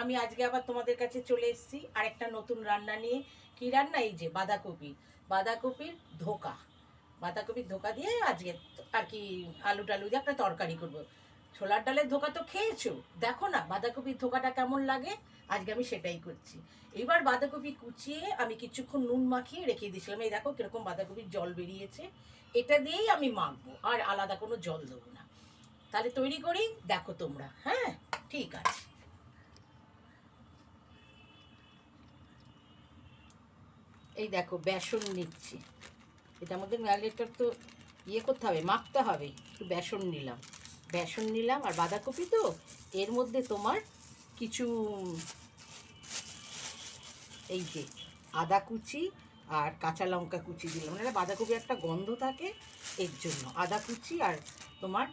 আমি আজকে আবার তোমাদের কাছে চলে এসেছি আরেকটা নতুন রান্না নিয়ে। কি রান্না? এই যে বাঁধাকপির ধোকা। বাঁধাকপির ধোকা দিয়ে আজকে আর কি আলু টালু দিয়ে একটা তরকারি করব। ছোলার ডালের ধোকা তো খেয়েছো, দেখো না বাঁধাকপির ধোকাটা কেমন লাগে। আজকে আমি সেটাই করছি। এবার বাঁধাকপি কুচিয়ে আমি কিছুক্ষণ নুন মাখিয়ে রেখে দিয়েছিলাম। এই দেখো কিরকম বাঁধাকপির জল বেরিয়েছে। এটা দিয়েই আমি মাখবো, আর আলাদা কোনো জল দেবো না। তাহলে তৈরি করি, দেখো তোমরা। হ্যাঁ, ঠিক আছে। এই দেখো বেসন নিচ্ছি। এটা আমাদের ম্যারিনেটটা তো করতে হবে, মাখতে হবে। একটু বেসন নিলাম আর বাঁধাকপি তো এর মধ্যে তোমার কিছু এই যে আদা কুচি আর কাঁচা লঙ্কা কুচি দিলাম, মানে বাঁধাকপি একটা গন্ধ থাকে, এর জন্য আদা কুচি আর তোমার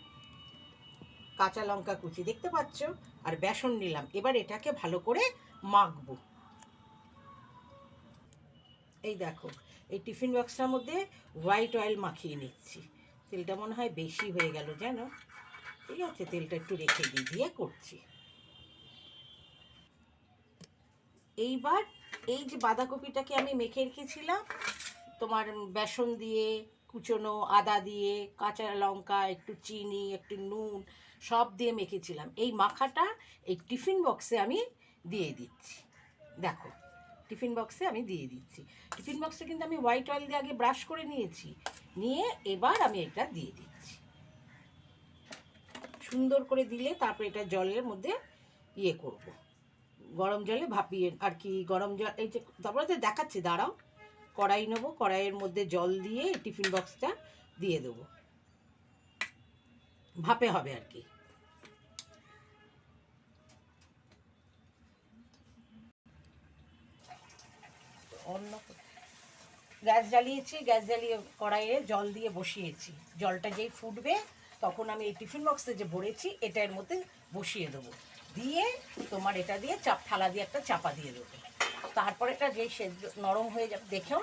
কাঁচা লঙ্কা কুচি দেখতে পাচ্ছ। আর বেসন নিলাম। এবার এটাকে ভালো করে মাখবো। এই দেখো, এই টিফিন বক্সটার মধ্যে হোয়াইট অয়েল মাখিয়ে নিচ্ছি। তেলটা মনে হয় বেশি হয়ে গেল জানো। ঠিক আছে, তেলটা একটু রেখে দিয়ে করছি। এইবার এই যে বাঁধাকপিটাকে আমি মেখে রেখেছিলাম তোমার বেসন দিয়ে, কুচনো আদা দিয়ে, কাঁচা লঙ্কা, একটু চিনি, একটু নুন সব দিয়ে মেখেছিলাম, এই মাখাটা এই টিফিন বক্সে আমি দিয়ে দিচ্ছি। দেখো, টিফিন বক্সে আমি দিয়ে দিচ্ছি। টিফিন বক্সে কিন্তু আমি হোয়াইট অয়েল দিয়ে আগে ব্রাশ করে নিয়েছি। নিয়ে এবার আমি এটা দিয়ে দিচ্ছি। সুন্দর করে দিলে তারপরে এটা জলের মধ্যে করব, গরম জলে ভাপিয়ে আর কি। গরম জল এই যে তারপরে তো দেখাচ্ছি, দাঁড়াও। কড়াই নেবো, কড়াইয়ের মধ্যে জল দিয়ে টিফিন বক্সটা দিয়ে দেবো, ভাপে হবে আর কি। অন্য গ্যাস জ্বালিয়েছি, গ্যাস জ্বালিয়ে কড়াইয়ে জল দিয়ে বসিয়েছি। জলটা যেই ফুটবে তখন আমি এই টিফিন বক্সে যে ভরেছি এটা এর মধ্যে বসিয়ে দেবো। দিয়ে তোমার এটা দিয়ে থালা দিয়ে একটা চাপা দিয়ে দেবো। তারপরে এটা যেই সেদ্ধ নরম হয়ে যাবে দেখেও,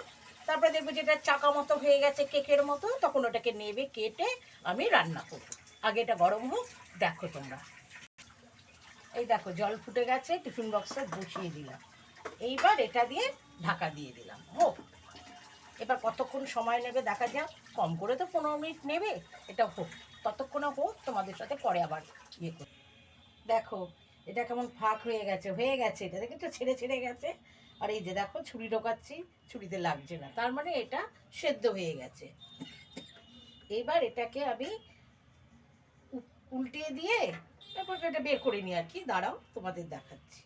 তারপরে দেখবো যেটা চাকা মতো হয়ে গেছে, কেকের মতো, তখন ওটাকে নেবে কেটে আমি রান্না করবো। আগে এটা গরম হোক, দেখো তোমরা। এই দেখো জল ফুটে গেছে, টিফিন বক্সে বসিয়ে দিলাম। এইবার এটা দিয়ে ঢাকা দিয়ে দিলাম। হোক, এবার কতক্ষণ সময় নেবে দেখা যাক। কম করে তো 15 মিনিট নেবে। এটা হোক, ততক্ষণে হোক, তোমাদের সাথে পরে আবার করি। দেখো এটা কেমন ফাঁক হয়ে গেছে এটা দেখে তো ছেড়ে ছেড়ে গেছে। আর এই যে দেখো ছুরি ঢোকাচ্ছি, ছুরিতে লাগছে না, তার মানে এটা সেদ্ধ হয়ে গেছে। এবার এটাকে আমি উল্টিয়ে দিয়ে তারপর এটা বের করে নিই আর কি। দাঁড়াও, তোমাদের দেখাচ্ছি।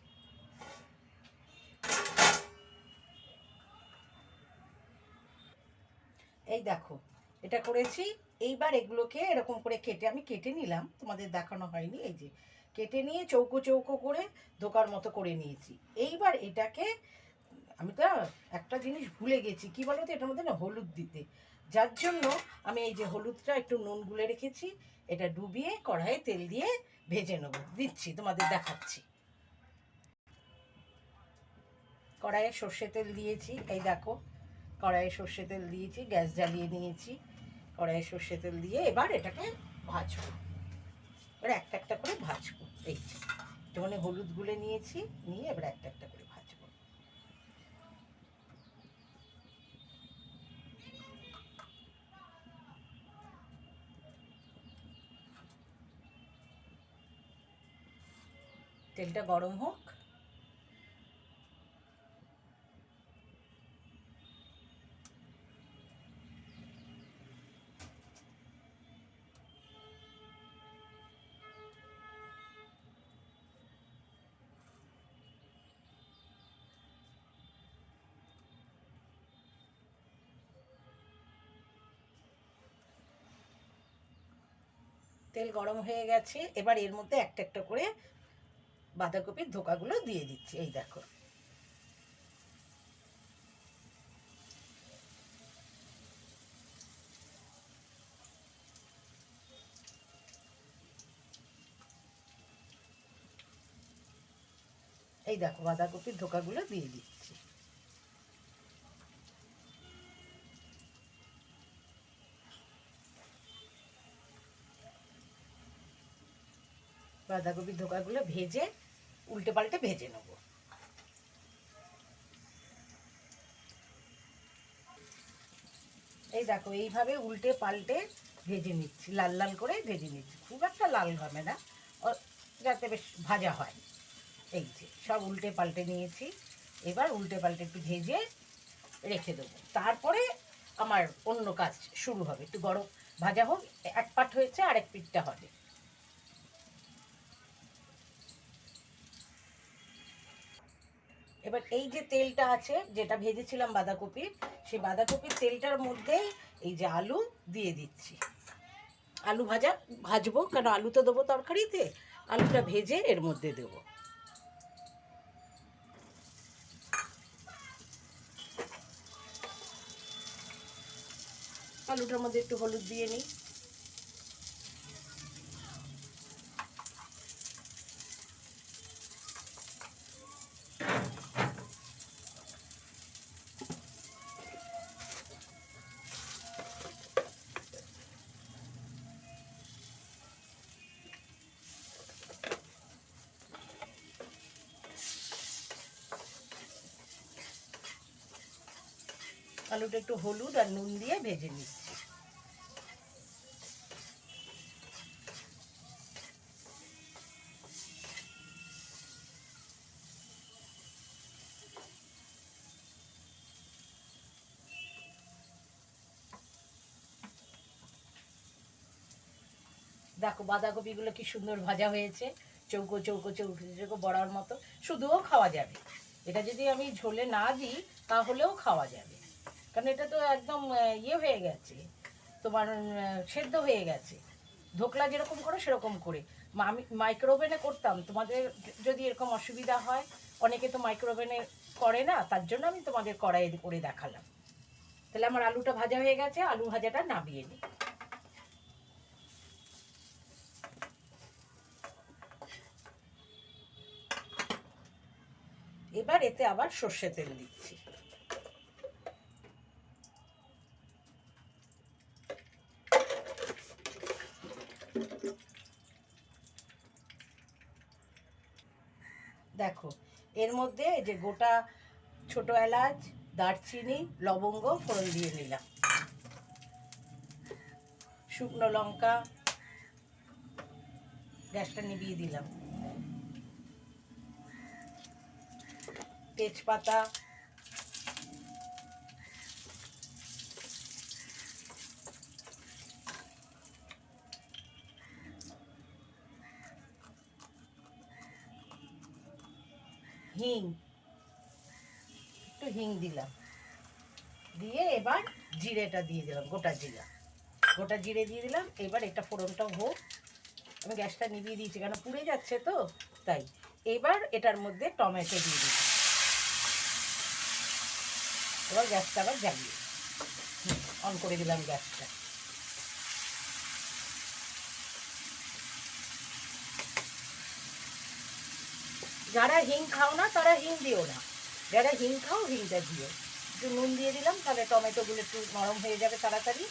এই দেখো এটা করেছি। এইবার এগুলোকে এরকম করে কেটে নিলাম, তোমাদের দেখানো হয়নি। এই যে কেটে নিয়ে চৌকো চৌকো করে ধোকার মতো করে নিয়েছি। এইবার এটাকে আমি তো একটা জিনিস ভুলে গেছি, কি বলো তো, এটার মধ্যে না হলুদ দিতে, যার জন্য আমি এই যে হলুদটা একটু নুন গুলে রেখেছি, এটা ডুবিয়ে কড়াইয়ে তেল দিয়ে ভেজে নেবো। দিচ্ছি, তোমাদের দেখাচ্ছি। কড়াইয়ে সর্ষে তেল দিয়েছি, এই দেখো কড়াইয়ে সর্ষে তেল দিয়েছি, গ্যাস জ্বালিয়ে নিয়েছি। কড়াইয়ে সর্ষে তেল দিয়ে এবার এটাকে ভাজবো। এবার একটা একটা করে ভাজবো। এই যে যেমন হলুদ গুলে নিয়েছি, নিয়ে এবার একটা একটা করে ভাজবো। তেলটা গরম হোক। তেল গরম হয়ে গেছে, এবার এর মধ্যে একটা একটা করে বাঁধাকপির ধোকাগুলো দিয়ে দিচ্ছি। এই দেখো, এই দেখো বাঁধাকপির ধোকাগুলো দিয়ে দিচ্ছি। বাঁধাকপির ধোকাগুলো ভেজে উল্টে পাল্টে ভেজে নেব। এই দেখো এইভাবে উল্টে পাল্টে ভেজে নিচ্ছি, লাল লাল করে ভেজে নিচ্ছি, খুব একটা লাল হবে না, যাতে বেশ ভাজা হয়। এই যে সব উল্টে পাল্টে নিয়েছি, এবার উল্টে পাল্টে একটু ভেজে রেখে দেবো। তারপরে আমার অন্য কাজ শুরু হবে, একটু গরম ভাজা হোক, এক পাট হয়েছে আর এক পিঠটা হবে। এবার এই যে তেলটা আছে যেটা ভেজেছিলাম বাঁধাকপির, সেই বাঁধাকপির তেলটার মধ্যেই এই যে আলু দিয়ে দিচ্ছি। আলু ভাজবো, কেন আলু তো দেবো তরকারিতে, আলুটা ভেজে এর মধ্যে দেবো। আলুটার মধ্যে একটু হলুদ দিয়ে নিই। আলুটা একটু হলুদ আর নুন দিয়ে ভেজে নিচ্ছি। দেখো বাঁধাকপিগুলো কি সুন্দর ভাজা হয়েছে, চৌকো চৌকো চৌকো চৌকো বড়ার মতো, শুধুও খাওয়া যাবে। এটা যদি আমি ঝোলে না দিই তাহলেও খাওয়া যাবে, কারণ এটা তো একদম ইয়ে হয়ে গেছে, তোমার সেদ্ধ হয়ে গেছে। ধোকলা যেরকম করো সেরকম করে। আমি মাইক্রোওভেনে করতাম, তোমাদের যদি এরকম অসুবিধা হয়, অনেকে তো মাইক্রোওভেনে করে না, তার জন্য আমি তোমাদের কড়াইয়ে করে দেখালাম। তাহলে আমার আলুটা ভাজা হয়ে গেছে, আলু ভাজাটা নামিয়ে নিই। এবার এতে আবার সর্ষে তেল দিচ্ছি। দেখো এর মধ্যে এই যে গোটা ছোট এলাচ, দারচিনি, লবঙ্গ ফোড়ন দিয়ে নিলাম, শুকনো লঙ্কা, গ্যাসটা নিভিয়ে দিলাম, তেজপাতা, হিং, একটু হিং দিলাম, দিয়ে এবার জিরেটা দিয়ে দিলাম, গোটা জিরে দিয়ে দিলাম। এবার এটা ফোড়নটা হোক, আমি গ্যাসটা নিভিয়ে দিয়েছি কেন পুড়ে যাচ্ছে তো তাই। এবার এটার মধ্যে টমেটো দিয়ে দিলাম, এবার গ্যাসটা আবার জ্বালিয়ে অন করে দিলাম গ্যাসটা। যারা হিং খাও না তারা হিং দিও না, যারা হিং খাও হিংটা দিও। একটু নুন দিয়ে দিলাম, তাহলে টমেটোগুলো একটু নরম হয়ে যাবে তাড়াতাড়ি।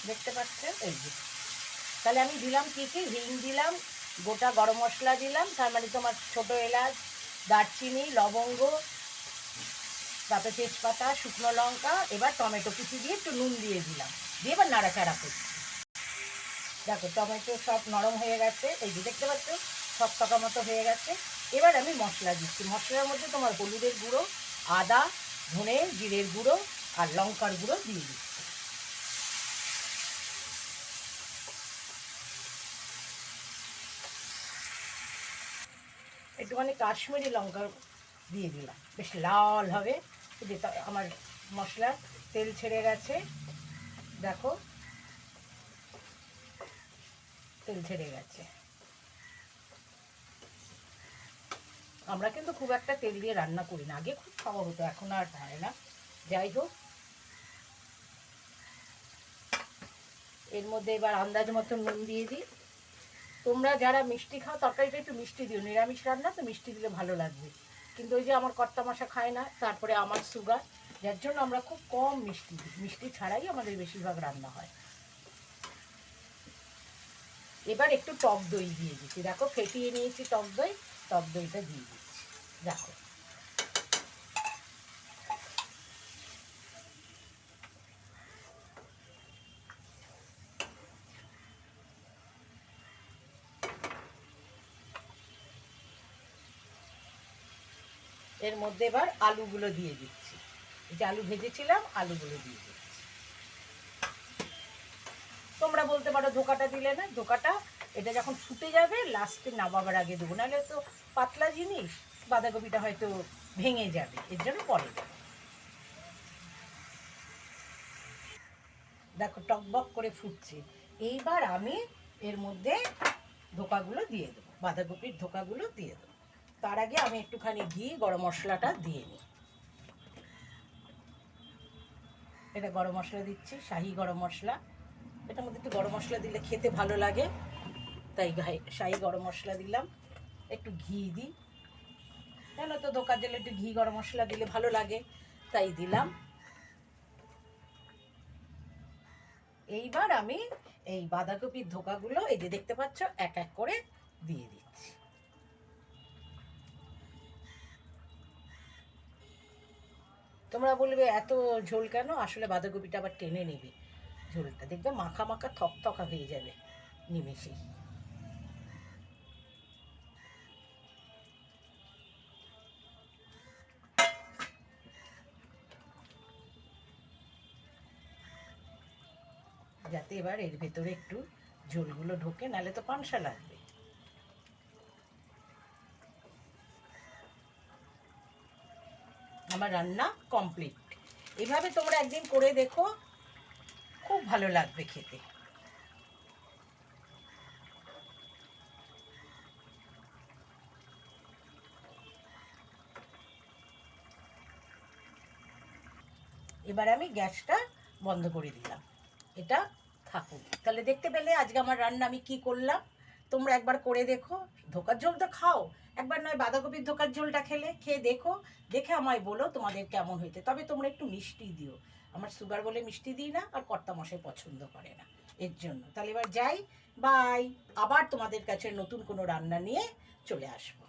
দেখতে পাচ্ছেন এই যে, তাহলে আমি দিলাম কি কি, হিং দিলাম, গোটা গরম মশলা দিলাম, তার মানে তোমার ছোটো এলাচ, দারচিনি, লবঙ্গ, তারপরে তেজপাতা, শুকনো লঙ্কা, এবার টমেটো কুচি দিয়ে একটু নুন দিয়ে দিলাম, দিয়ে এবার নাড়াচাড়া করছি। দেখো টমেটো সব নরম হয়ে গেছে, এই যে দেখতে পাচ্ছ সব টাকা মতো হয়ে গেছে। এবার আমি মশলা দিচ্ছি, মশলার মধ্যে তোমার হলুদের গুঁড়ো, আদা, ধনে জিরের গুঁড়ো আর লঙ্কার গুঁড়ো দিয়ে দিচ্ছি। একটুখানি কাশ্মীরি লঙ্কা দিয়ে দিলাম, বেশ লাল হবে। যেটা আমার মশলা তেল ছেড়ে গেছে, দেখো তেল ছেড়ে গেছে। আমরা কিন্তু খুব একটা তেল দিয়ে রান্না করি না, আগে খুব খাওয়া হতো, এখন আর হয় না। যাই হোক, এর মধ্যে এবার আন্দাজ মতো নুন দিয়ে দিই। তো তোমরা যারা মিষ্টি খাও তরকারিটা একটু মিষ্টি দিও, নিরামিষ রান্না তো মিষ্টি দিলে ভালো লাগবে। কিন্তু ওই যে আমার কর্তামশা খায় না, তারপরে আমার সুগার, যার জন্য আমরা খুব কম মিষ্টি দিই, মিষ্টি ছাড়াই আমাদের বেশিরভাগ রান্না হয়। এবার একটু টক দই দিয়ে দিচ্ছি, দেখো ফেটিয়ে নিয়েছি টক দই, টক দইটা দিয়ে দিচ্ছি দেখো। এর মধ্যে এবার আলুগুলো দিয়ে দিচ্ছি, এই যে আলু ভেজেছিলাম আলুগুলো দিয়ে দিচ্ছি। তোমরা বলতে পারো ধোকাটা দিলে না, ধোকাটা এটা যখন ফুটে যাবে লাস্টে নামাবার আগে দেবো, নাহলে তো পাতলা জিনিস বাঁধাকপিটা হয়তো ভেঙে যাবে, এর জন্য পরে দেবো। দেখো টকবক করে ফুটছে, এইবার আমি এর মধ্যে ধোকাগুলো দিয়ে দেবো, বাঁধাকপির ধোকাগুলো দিয়ে দেবো। তার আগে আমি একটুখানি ঘি গরম মশলাটা দিয়ে নিই। এটা গরম মশলা দিচ্ছি, শাহি গরম মশলা, এটার মধ্যে একটু গরম মশলা দিলে খেতে ভালো লাগে, তাই শাহি গরম মশলা দিলাম। একটু ঘি দিই, জানো তো দোকান জেলে একটু ঘি গরম মশলা দিলে ভালো লাগে, তাই দিলাম। এইবার আমি এই বাঁধাকপির ধোকাগুলো এই যে দেখতে পাচ্ছ এক এক করে দিয়ে দিচ্ছি। তোমরা বলবে এত ঝোল কেন, আসলে বাঁধাকপিটা আবার টেনে নেবে ঝোলটা, দেখবে মাখা মাখা থকথকা হয়ে যাবে নিমেষেই। যাতে এবার এর ভেতরে একটু ঝোলগুলো ঢোকে, নাহলে তো পানসা লাগবে। আমার রান্না কমপ্লিট। এভাবে তোমরা একদিন করে দেখো, খুব ভালো লাগবে খেতে। এবার আমি গ্যাসটা বন্ধ করে দিলাম, এটা থাকুক। তাহলে দেখতে পেলে আজকে আমার রান্না আমি কি করলাম, তোমরা একবার করে দেখো। ধোকার ঝোল তো খাও, একবার নয় বাঁধাকপির ধোকার ঝোলটা খেয়ে দেখো, দেখে আমায় বলো তোমাদের কেমন হয়েছে। তবে তোমরা একটু মিষ্টি দিও, আমার সুগার বলে মিষ্টি দিই না, আর কর্তামশাই পছন্দ করে না, এর জন্য। তাহলে এবার যাই, বাই। আবার তোমাদের কাছে নতুন কোনো রান্না নিয়ে চলে আসবো।